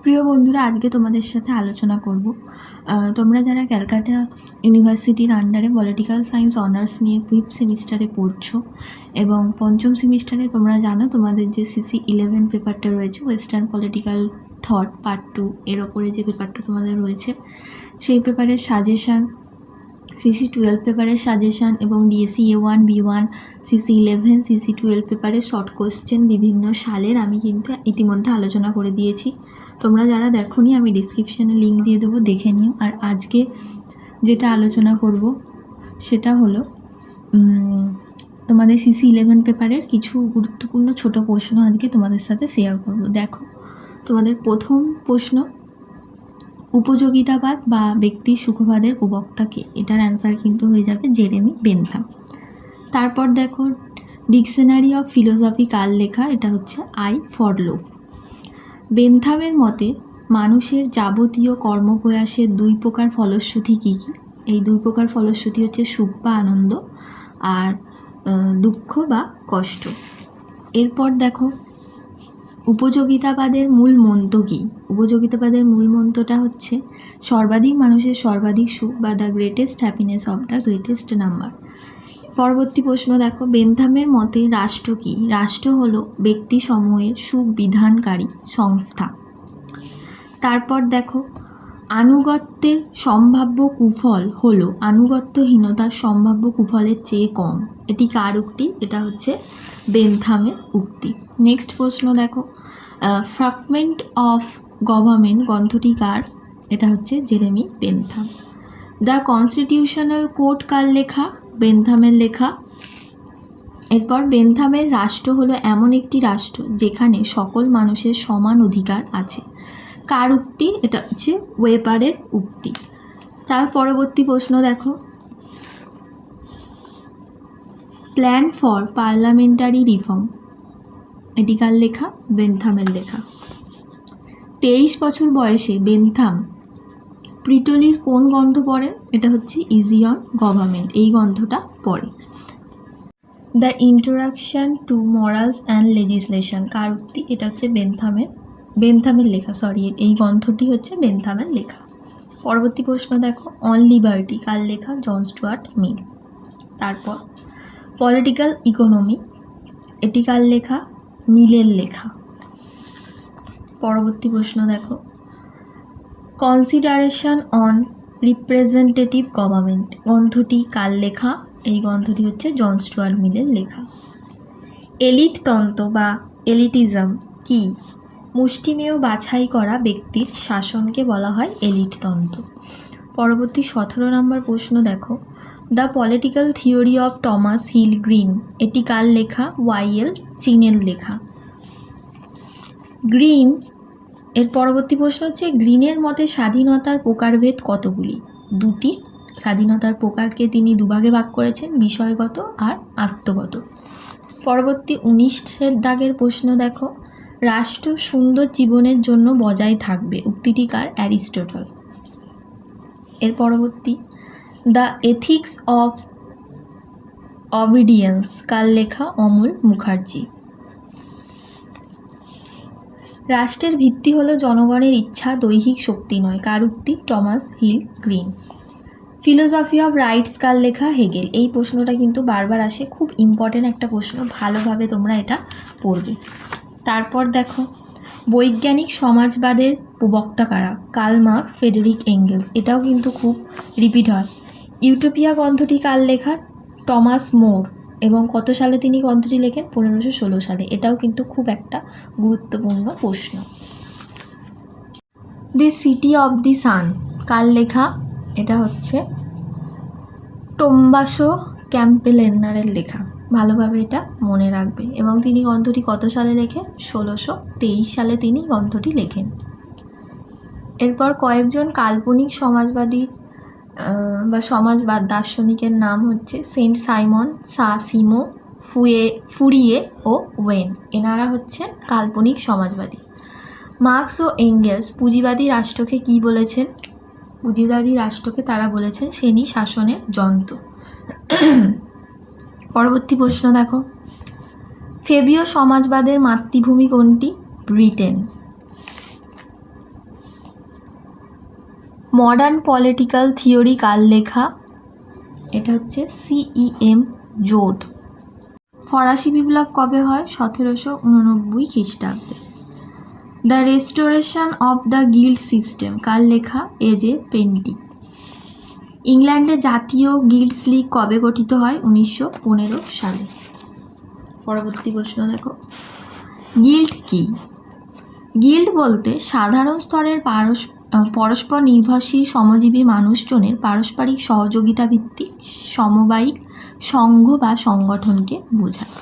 প্রিয় বন্ধুরা, আজকে তোমাদের সাথে আলোচনা করব তোমরা যারা ক্যালকাটা ইউনিভার্সিটির আন্ডারে পলিটিক্যাল সায়েন্স অনার্স নিয়ে 5th সেমিস্টারে পড়ছো এবং 5ম সেমিস্টারে তোমরা জানো তোমাদের যে CC11 পেপারটা রয়েছে, ওয়েস্টার্ন পলিটিক্যাল থট পার্ট 2, এর ওপরে যে পেপারটা তোমাদের রয়েছে সেই পেপারের সাজেশান, CC12 পেপারের সাজেশান এবং DSE A1 B1 CC11 CC12 পেপারের শর্ট কোশ্চেন বিভিন্ন সালের আমি কিন্তু ইতিমধ্যে আলোচনা করে দিয়েছি। তোমরা যারা দেখোনি আমি ডিসক্রিপশানে লিঙ্ক দিয়ে দেবো, দেখে নিও। আর আজকে যেটা আলোচনা করব সেটা হলো তোমাদের CC11 পেপারের কিছু গুরুত্বপূর্ণ ছোট প্রশ্ন আজকে তোমাদের সাথে শেয়ার করব। দেখো, তোমাদের প্রথম প্রশ্ন, উপযোগিতাবাদ বা ব্যক্তি সুখবাদের প্রবক্তাকে, এটার অ্যান্সার কিন্তু হয়ে যাবে জেরেমি বেনথাম। তারপর দেখো, ডিকশনারি অফ ফিলোসফি কার লেখা, এটা হচ্ছে আই ফরলোফ। বেনথামের মতে মানুষের যাবতীয় কর্মপ্রয়াসের দুই প্রকার ফলশ্রুতি কী কী? এই দুই প্রকার ফলশ্রুতি হচ্ছে সুখ বা আনন্দ আর দুঃখ বা কষ্ট। এরপর দেখো, উপযোগিতাবাদের মূল মন্ত্র কী? উপযোগিতাবাদের মূল মন্ত্রটা হচ্ছে সর্বাধিক মানুষের সর্বাধিক সুখ বা the greatest happiness of the greatest number. পরবর্তী প্রশ্ন দেখো, বেনথামের মতে রাষ্ট্র কী? রাষ্ট্র হলো ব্যক্তি সমূহের সুখ বিধানকারী সংস্থা। তারপর দেখো, আনুগত্যের সম্ভাব্য কুফল হলো আনুগত্যহীনতার সম্ভাব্য কুফলের চেয়ে কম। এটি কার উক্তি? এটা হচ্ছে বেনথামের উক্তি। নেক্সট প্রশ্ন দেখো, ফ্র্যাগমেন্ট অফ গভর্নমেন্ট গ্রন্থটি কার? এটা হচ্ছে Jeremy Bentham. The constitutional code কার লেখা? বেনথামের লেখা। এরপর বেনথামের রাষ্ট্র হলো এমন একটি রাষ্ট্র যেখানে সকল মানুষের সমান অধিকার আছে। কার উক্তি? এটা হচ্ছে ওয়েবারের উক্তি। তার পরবর্তী প্রশ্ন দেখো, প্ল্যান ফর পার্লামেন্টারি রিফর্ম, এটি কার লেখা? বেনথামের লেখা। 23 বছর বয়সে বেনথাম প্রিটলির কোন গ্রন্থ পড়েন? এটা হচ্ছে ইজি অন গভর্নমেন্ট, এই গ্রন্থটা পড়ে। The introduction to morals and legislation কার উক্তি? এটা হচ্ছে বেনথামের লেখা, এই গ্রন্থটি হচ্ছে বেনথামের লেখা। পরবর্তী প্রশ্ন দেখো, অন লিবার্টি কার লেখা? জন স্টুয়ার্ট মিল। তারপর পলিটিক্যাল ইকোনমি, এটি কার লেখা? মিলের লেখা। পরবর্তী প্রশ্ন দেখো, কনসিডারেশন অন রিপ্রেজেন্টেটিভ গভর্নমেন্ট গ্রন্থটি কার লেখা? এই গ্রন্থটি হচ্ছে জন স্টুয়ার্ট মিলের লেখা। এলিটতন্ত্র বা এলিটিজম কি? মুষ্টিমেয় বাছাই করা ব্যক্তির শাসনকে বলা হয় এলিটতন্ত্র। পরবর্তী 17 নম্বর প্রশ্ন দেখো, the political theory of Thomas Hill Green, এটি কার লেখা? ওয়াইএল চিনের লেখা। গ্রিন এর পরবর্তী প্রশ্ন হচ্ছে, গ্রিনের মতে স্বাধীনতার প্রকারভেদ কতগুলি? দুটি। স্বাধীনতার প্রকারকে তিনি দুভাগে ভাগ করেছেন, বিষয়গত আর আত্মগত। পরবর্তী 19 দাগের প্রশ্ন দেখো, রাষ্ট্র সুন্দর জীবনের জন্য বজায় থাকবে, উক্তিটি কার? অ্যারিস্টটল। এর পরবর্তী, দ্য এথিক্স অফ অবিডিয়েন্স কার লেখা? অমল মুখার্জি। রাষ্ট্রের ভিত্তি হলো জনগণের ইচ্ছা, দৈহিক শক্তি নয়, কার উক্তি? Thomas Hill Green. Philosophy of rights কার লেখা? হেগেল। এই প্রশ্নটা কিন্তু বারবার আসে, খুব ইম্পর্টেন্ট একটা প্রশ্ন, ভালোভাবে তোমরা এটা পড়বে। তারপর দেখো, বৈজ্ঞানিক সমাজবাদের প্রবক্তা কারা? Karl Marx, Friedrich Engels. এটাও কিন্তু খুব রিপিট হয়। ইউটোপিয়া গ্রন্থটি কার লেখা? Thomas More. এবং কত সালে তিনি গ্রন্থটি লেখেন? 1516 সালে। এটাও কিন্তু খুব একটা গুরুত্বপূর্ণ প্রশ্ন। দি সিটি অফ দি সান কার লেখা? এটা হচ্ছে টোম্বাসো ক্যাম্পেলেনারের লেখা, ভালোভাবে এটা মনে রাখবে। এবং তিনি গ্রন্থটি কত সালে লেখেন? 1623 সালে তিনি গ্রন্থটি লেখেন। এরপর কয়েকজন কাল্পনিক সমাজবাদী বা সমাজবাদ দার্শনিকের নাম হচ্ছে সেন্ট সাইমন, সিমো, ফুরিয়ে ও ওয়েন। এনারা হচ্ছেন কাল্পনিক সমাজবাদী। মার্কস ও এঙ্গেলস পুঁজিবাদী রাষ্ট্রকে কি বলেছেন? পুঁজিবাদী রাষ্ট্রকে তারা বলেছেন শ্রেণী শাসনের যন্ত্র। পরবর্তী প্রশ্ন দেখো, ফেবীয় সমাজবাদের মাতৃভূমি কোনটি? ব্রিটেন। মডার্ন পলিটিক্যাল থিওরি কার লেখা? এটা হচ্ছে CEM জোড। ফরাসি বিপ্লব কবে হয়? 1789 খ্রিস্টাব্দে। The restoration of the guild system কার লেখা? A J panty. ইংল্যান্ডে জাতীয় গিল্ডস লীগ কবে গঠিত হয়? 1915 সালে। পরবর্তী প্রশ্ন দেখো, গিল্ড কি? গিল্ড বলতে সাধারণ স্তরের পরস্পর নির্ভরশীল সমজীবী মানুষজনের পারস্পরিক সহযোগিতা ভিত্তিক সমবায়িক সংঘ বা সংগঠনকে বোঝায়।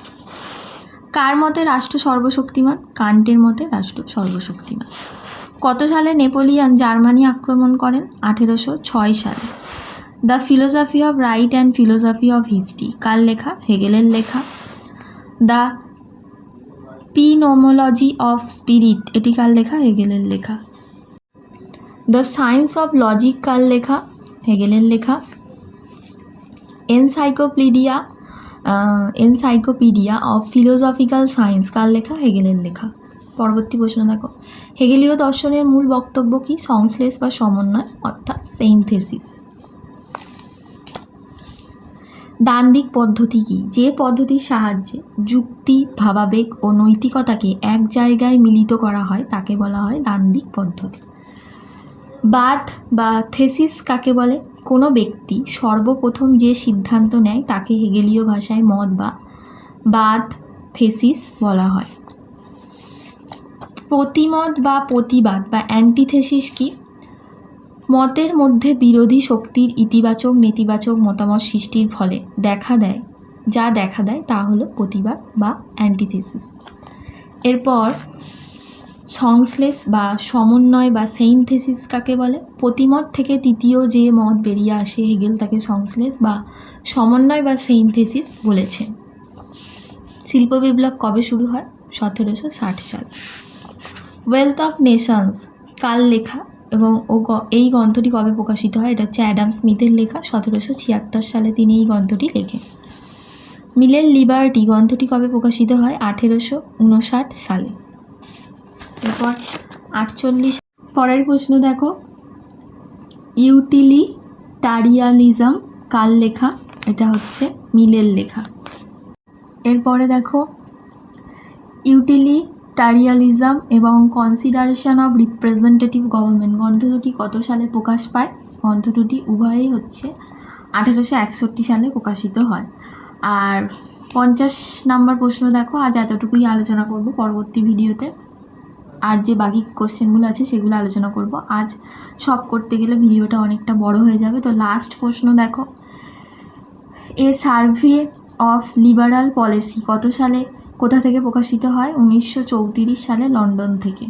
কার মতে রাষ্ট্র সর্বশক্তিমান? কান্টের মতে রাষ্ট্র সর্বশক্তিমান। কত সালে নেপোলিয়ন জার্মানি আক্রমণ করেন? 1806 সালে। The philosophy of right and philosophy of history কার লেখা? হেগেলের লেখা। দ্য পিনোমোলজি অফ স্পিরিট এটি কার লেখা? হেগেলের লেখা। দ্য সায়েন্স অফ লজিক কার লেখা? হেগেলের লেখা। এনসাইক্লোপিডিয়া অফ ফিলোসফিক্যাল সায়েন্স কার লেখা? হেগেলের লেখা। পরবর্তী প্রশ্ন দেখো, হেগেলীয় দর্শনের মূল বক্তব্য কি? সংশ্লেষ বা সমন্বয় অর্থাৎ সিনথেসিস। দ্বান্দ্বিক পদ্ধতি কি? যে পদ্ধতির সাহায্যে যুক্তি, ভাবাবেগ ও নৈতিকতাকে এক জায়গায় মিলিত করা হয় তাকে বলা হয় দ্বান্দ্বিক পদ্ধতি। বাদ বা থেসিস কাকে বলে? কোনো ব্যক্তি সর্বপ্রথম যে সিদ্ধান্ত নেয় তাকে হেগেলীয় ভাষায় মত বা বাদ থেসিস বলা হয়। প্রতিমত বা প্রতিবাদ বা অ্যান্টিথেসিস কি? মতের মধ্যে বিরোধী শক্তির ইতিবাচক নেতিবাচক মতামত সৃষ্টির ফলে দেখা দেয় তা হলো প্রতিবাদ বা অ্যান্টিথেসিস। এরপর সংশ্লেষ বা সমন্বয় বা সিনথেসিস কাকে বলে? প্রতিমত থেকে তৃতীয় যে মত বেরিয়ে আসে হেগেল তাকে সংশ্লেষ বা সমন্বয় বা সিনথেসিস বলেছেন। শিল্প বিপ্লব কবে শুরু হয়? 1760 সাল। ওয়েলথ অফ নেশনস কার লেখা এবং এই গ্রন্থটি কবে প্রকাশিত হয়? এটা হচ্ছে অ্যাডাম স্মিথের লেখা। 1776 সালে তিনি এই গ্রন্থটি লেখেন। মিলের লিবার্টি গ্রন্থটি কবে প্রকাশিত হয়? 1859 সালে। এরপর 48 পরের প্রশ্ন দেখো, ইউটিলিটারিয়ানিজম কার লেখা? এটা হচ্ছে মিলের লেখা। এরপরে দেখো, ইউটিলিটারিয়ানিজম এবং কনসিডারেশন অফ রিপ্রেজেন্টেটিভ গভর্নমেন্ট গ্রন্থ দুটি কত সালে প্রকাশ পায়? গ্রন্থ দুটি উভয়ই হচ্ছে 1861 সালে প্রকাশিত হয়। আর 50 নম্বর প্রশ্ন দেখো, আজ এতটুকুই আলোচনা করব। পরবর্তী ভিডিওতে আর যে বাকি কোশ্চেনগুলো আছে সেগুলো আলোচনা করব। আজ সব করতে গেলে ভিডিওটা অনেকটা বড় হয়ে যাবে। তো লাস্ট প্রশ্ন দেখো, এ সার্ভে অফ লিবারাল পলিসি কত সালে কোথা থেকে প্রকাশিত হয়? 1934 সালে লন্ডন থেকে।